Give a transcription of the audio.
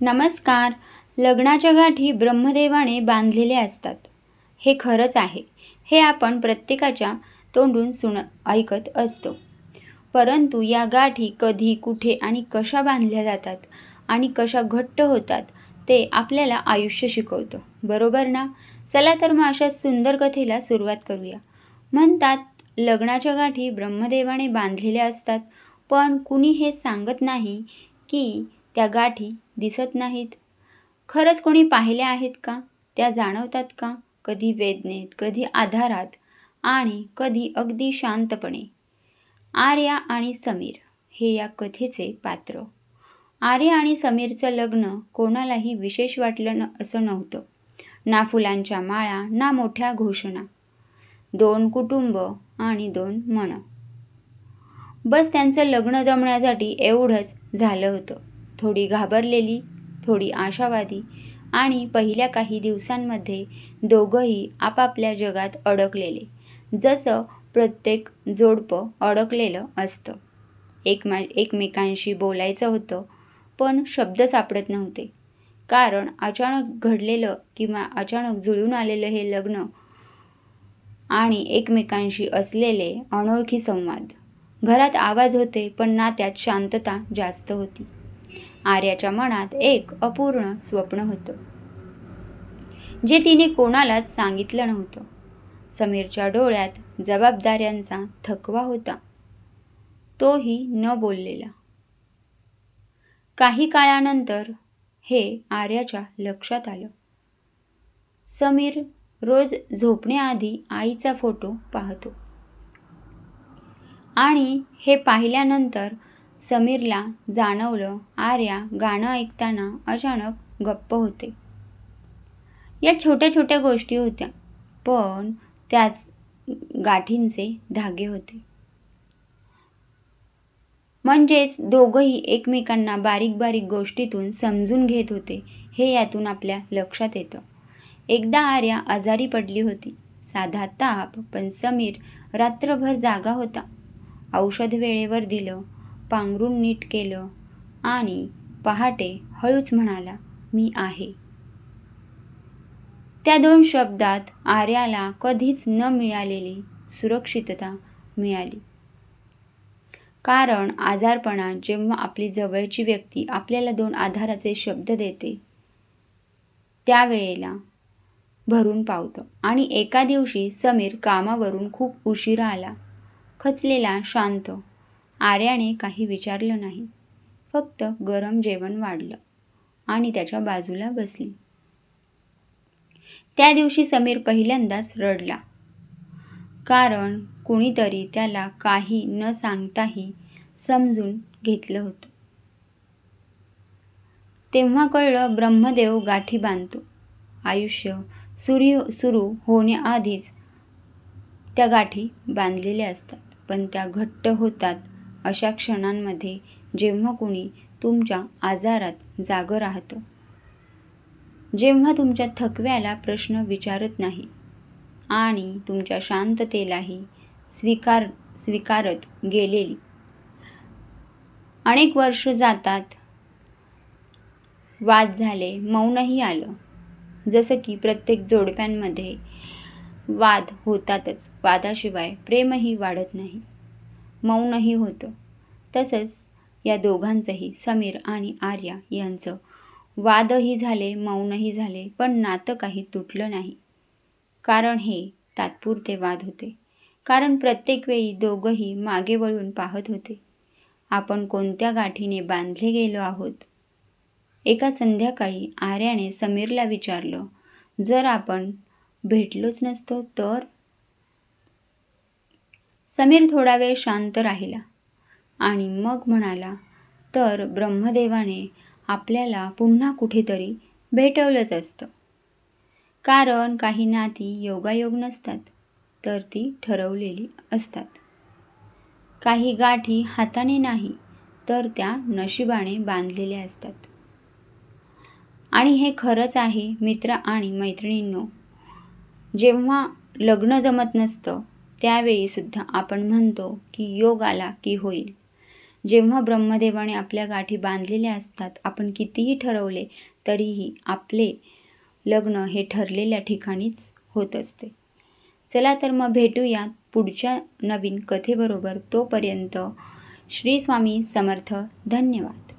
नमस्कार. लग्नाच्या गाठी ब्रह्मदेवाने बांधलेल्या असतात. हे खरंच आहे. हे आपण प्रत्येकाच्या तोंडून ऐकत असतो. परंतु या गाठी कधी, कुठे आणि कशा बांधल्या जातात आणि कशा घट्ट होतात ते आपल्याला आयुष्य शिकवतं. बरोबर ना? चला तर मग अशा सुंदर कथेला सुरुवात करूया. म्हणतात लग्नाच्या गाठी ब्रह्मदेवाने बांधलेल्या असतात, पण कुणी हे सांगत नाही की त्या गाठी दिसत नाहीत. खरंच कोणी पाहिल्या आहेत का? त्या जाणवतात का? कधी वेदनेत, कधी आधारात आणि कधी अगदी शांतपणे. आर्या आणि समीर हे या कथेचे पात्र. आर्या आणि समीरचं लग्न कोणालाही विशेष वाटलं असं नव्हतं. ना फुलांच्या माळा, ना मोठ्या घोषणा. 2 कुटुंब आणि 2 मनं. बस त्यांचं लग्न जमण्यासाठी एवढंच झालं होतं. थोडी घाबरलेली, थोडी आशावादी आणि पहिल्या काही दिवसांमध्ये दोघंही आपापल्या जगात अडकलेले, जसं प्रत्येक जोडपं अडकलेलं असतं. एकमेकांशी बोलायचं होतं, पण शब्द सापडत नव्हते. कारण अचानक घडलेलं किंवा अचानक जुळून आलेलं हे लग्न आणि एकमेकांशी असलेले अनोळखी संवाद. घरात आवाज होते, पण नात्यात शांतता जास्त होती. आर्याच्या मनात एक अपूर्ण स्वप्न होतं, जे तिने कोणालाच सांगितलं नव्हतं. समीरच्या डोळ्यात जबाबदाऱ्यांचा थकवा होता, तोही न बोललेला. काही काळानंतर हे आर्याच्या लक्षात आलं. समीर रोज झोपण्याआधी आईचा फोटो पाहतो आणि हे पाहिल्यानंतर समीरला जाणवलं आर्या गाणं ऐकताना अचानक गप्प होते. या छोट्या छोट्या गोष्टी होत्या, पण त्याच गाठींचे धागे होते. म्हणजेच दोघंही एकमेकांना बारीक बारीक गोष्टीतून समजून घेत होते, हे यातून आपल्या लक्षात येतं. एकदा आर्या आजारी पडली होती. साधा ताप, पण समीर रात्रभर जागा होता. औषध वेळेवर दिलं, पांघरून नीट केलं आणि पहाटे हळूच म्हणाला, "मी आहे." त्या 2 शब्दात आर्याला कधीच न मिळालेली सुरक्षितता मिळाली. कारण आजारपणात जेव्हा आपली जवळची व्यक्ती आपल्याला 2 आधाराचे शब्द देते, त्यावेळेला भरून पावतं. आणि एका दिवशी समीर कामावरून खूप उशिरा आला. खचलेला, शांत. आर्याने काही विचारलं नाही. फक्त गरम जेवण वाढलं आणि त्याच्या बाजूला बसली. त्या दिवशी समीर पहिल्यांदाच रडला. कारण कुणीतरी त्याला काही न सांगताही समजून घेतलं होतं. तेव्हा कळलं ब्रह्मदेव गाठी बांधतो. आयुष्य सुरू होण्याआधीच त्या गाठी बांधलेल्या असतात. पण त्या घट्ट होतात अशा क्षणांमध्ये, जेव्हा कुणी तुमच्या आजारात जागं राहतं, जेव्हा तुमच्या थकव्याला प्रश्न विचारत नाही आणि तुमच्या शांततेलाही स्वीकारत गेलेली. अनेक वर्ष जातात, वाद झाले, मौनही आलं. जसं की प्रत्येक जोडप्यांमध्ये वाद होतातच. वादाशिवाय प्रेमही वाढत नाही. मौनही होतं. तसंच या दोघांचंही, समीर आणि आर्या यांचं वादही झाले, मौनही झाले, पण नातं काही तुटलं नाही. कारण हे तात्पुरते वाद होते. कारण प्रत्येक वेळी दोघंही मागे वळून पाहत होते, आपण कोणत्या गाठीने बांधले गेलो आहोत. एका संध्याकाळी आर्याने समीरला विचारलं, जर आपण भेटलोच नसतो तर? समीर थोडा वेळ शांत राहिला आणि मग म्हणाला, तर ब्रह्मदेवाने आपल्याला पुन्हा कुठेतरी भेटवलंच असतं. कारण काही नाती योगायोग नसतात, तर ती ठरवलेली असतात. काही गाठी हाताने नाही, तर त्या नशिबाने बांधलेल्या असतात. आणि हे खरंच आहे मित्र आणि मैत्रिणींनो. जेव्हा लग्न जमत नसतं, त्यावेळीसुद्धा आपण म्हणतो की योग आला की होईल. जेव्हा ब्रह्मदेवाने आपल्या गाठी बांधलेल्या असतात, आपण कितीही ठरवले तरीही आपले लग्न हे ठरलेल्या ठिकाणीच होत असते. चला तर मग भेटूया पुढच्या नवीन कथेबरोबर. तोपर्यंत श्री स्वामी समर्थ. धन्यवाद.